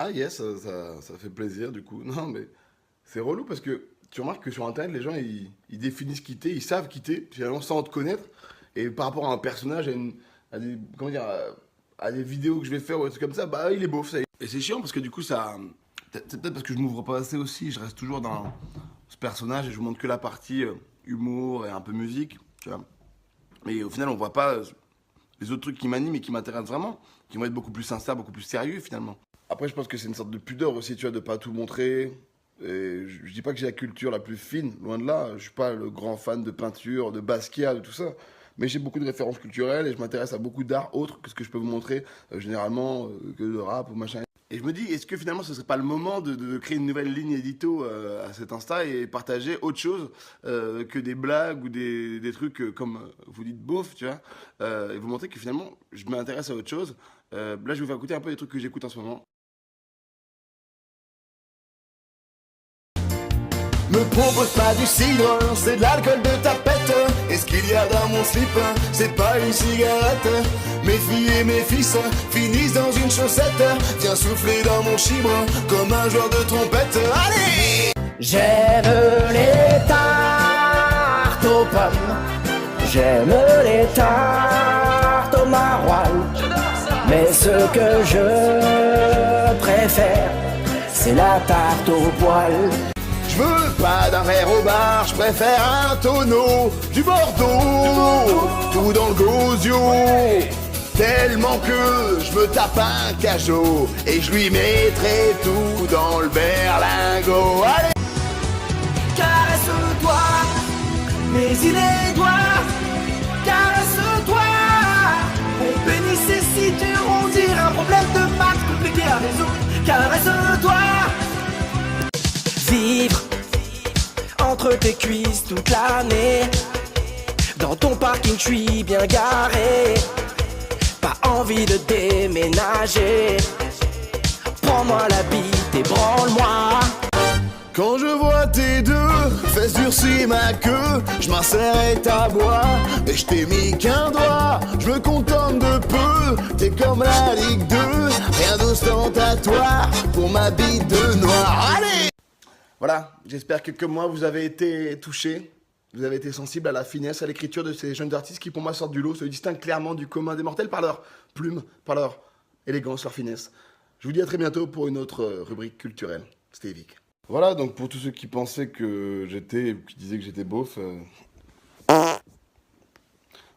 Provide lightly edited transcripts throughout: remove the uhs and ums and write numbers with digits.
Ah yes, ça fait plaisir du coup. Non mais c'est relou parce que tu remarques que sur internet les gens ils définissent quitter, ils savent quitter finalement sans te connaître. Et par rapport à un personnage, à des, comment dire, à des vidéos que je vais faire ou des trucs comme ça, bah il est beauf ça y est. Et c'est chiant parce que du coup ça... C'est peut-être parce que je m'ouvre pas assez aussi, je reste toujours dans ce personnage et je vous montre que la partie humour et un peu musique, tu vois. Mais au final on voit pas les autres trucs qui m'animent et qui m'intéressent vraiment, qui vont être beaucoup plus sincères, beaucoup plus sérieux finalement. Après, je pense que c'est une sorte de pudeur aussi, tu vois, de pas tout montrer. Et je dis pas que j'ai la culture la plus fine, loin de là. Je suis pas le grand fan de peinture, de Basquiat, de tout ça. Mais j'ai beaucoup de références culturelles et je m'intéresse à beaucoup d'art autre que ce que je peux vous montrer généralement que de rap ou machin. Et je me dis, est-ce que finalement ce serait pas le moment de créer une nouvelle ligne édito à cet Insta et partager autre chose que des blagues ou des trucs comme vous dites beauf, tu vois, et vous montrer que finalement je m'intéresse à autre chose. Là, je vais vous faire écouter un peu des trucs que j'écoute en ce moment. Me propose pas du cidre, c'est de l'alcool de tapette. Et ce qu'il y a dans mon slip, c'est pas une cigarette. Mes filles et mes fils finissent dans une chaussette. Viens souffler dans mon chibre comme un joueur de trompette. Allez! J'aime les tartes aux pommes, j'aime les tartes au maroilles. Mais ce que je préfère, c'est la tarte au poil. Je veux pas d'un verre au bar, je préfère un tonneau, du Bordeaux, tout dans le gosio. Tellement que je me tape un cajot et je lui mettrai tout dans le berlingot. Allez! Caresse-toi, mais il est doigts. Caresse-toi, mon pénis est si dur, on dirait un problème de maths compliqué à résoudre. Caresse-toi. Vivre entre tes cuisses toute l'année. Dans ton parking, je suis bien garé. Pas envie de déménager. Prends-moi la bite et branle-moi. Quand je vois tes deux fesses durcir ma queue, je m'insère et t'aboie, et je t'ai mis qu'un doigt, je me contente de peu, t'es comme la Ligue 2, rien d'ostentatoire pour ma bite de noir. Allez! Voilà, j'espère que comme moi vous avez été touchés, vous avez été sensible à la finesse, à l'écriture de ces jeunes artistes qui pour moi sortent du lot, se distinguent clairement du commun des mortels par leur plume, par leur élégance, leur finesse. Je vous dis à très bientôt pour une autre rubrique culturelle. C'était Evic. Voilà, donc pour tous ceux qui pensaient que j'étais, qui disaient que j'étais beauf,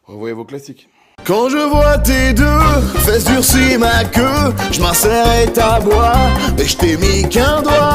revoyez vos classiques. Quand je vois tes deux fesses durcir ma queue, je m'insère et t'aboie, et je t'ai mis qu'un doigt.